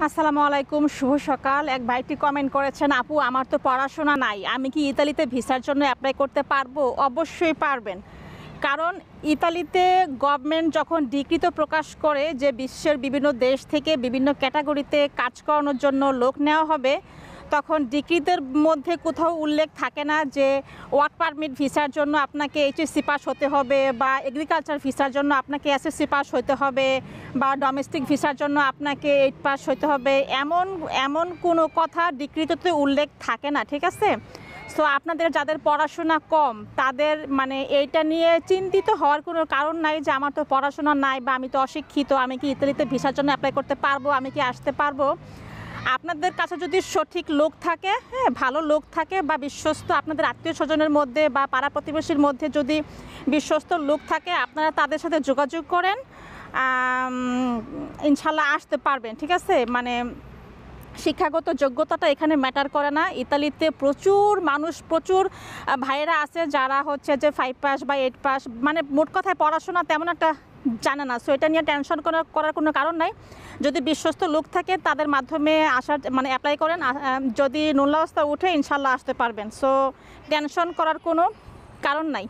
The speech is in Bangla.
আসসালামু আলাইকুম, শুভ সকাল। এক ভাইটি কমেন্ট করেছেন, আপু আমার তো পড়াশোনা নাই, আমি কি ইতালিতে ভিসার জন্য অ্যাপ্লাই করতে পারবো? অবশ্যই পারবেন। কারণ ইতালিতে গভর্নমেন্ট যখন ডিক্রি তো প্রকাশ করে যে বিশ্বের বিভিন্ন দেশ থেকে বিভিন্ন ক্যাটাগরিতে কাজ করানোর জন্য লোক নেওয়া হবে, তখন ডিক্রিতের মধ্যে কোথাও উল্লেখ থাকে না যে ওয়ার্ক পারমিট ভিসার জন্য আপনাকে এইচএসসি পাস হতে হবে, বা এগ্রিকালচার ভিসার জন্য আপনাকে এসএসসি পাস হতে হবে, বা ডোমেস্টিক ভিসার জন্য আপনাকে 8 পাস হতে হবে। এমন এমন কোনো কথা ডিক্রিতে উল্লেখ থাকে না, ঠিক আছে? সো আপনাদের যাদের পড়াশোনা কম তাদের এইটা নিয়ে চিন্তিত হওয়ার কোনো কারণ নাই যে আমার তো পড়াশোনা নাই বা আমি তো অশিক্ষিত, আমি কি ইতালিতে ভিসার জন্য অ্যাপ্লাই করতে পারবো, আমি কি আসতে পারবো। আপনাদের কাছে যদি সঠিক লোক থাকে, হ্যাঁ, ভালো লোক থাকে, বা বিশ্বস্ত আপনাদের আত্মীয় স্বজনের মধ্যে বা পাড়া প্রতিবেশীর মধ্যে যদি বিশ্বস্ত লোক থাকে, আপনারা তাদের সাথে যোগাযোগ করেন, ইনশাল্লাহ আসতে পারবেন, ঠিক আছে? শিক্ষাগত যোগ্যতাটা এখানে ম্যাটার করে না। ইতালিতে প্রচুর মানুষ, প্রচুর ভাইয়েরা আছে যারা হচ্ছে যে 5 পাস বা 8 পাস, মোট কথায় পড়াশোনা তেমন একটা জানে না। সো এটা নিয়ে টেনশন করার কোনো কারণ নাই। যদি বিশ্বস্ত লোক থাকে তাদের মাধ্যমে আসার অ্যাপ্লাই করেন, যদি নুল্লা অবস্থা উঠে ইনশাল্লাহ আসতে পারবেন। সো টেনশন করার কোনো কারণ নাই।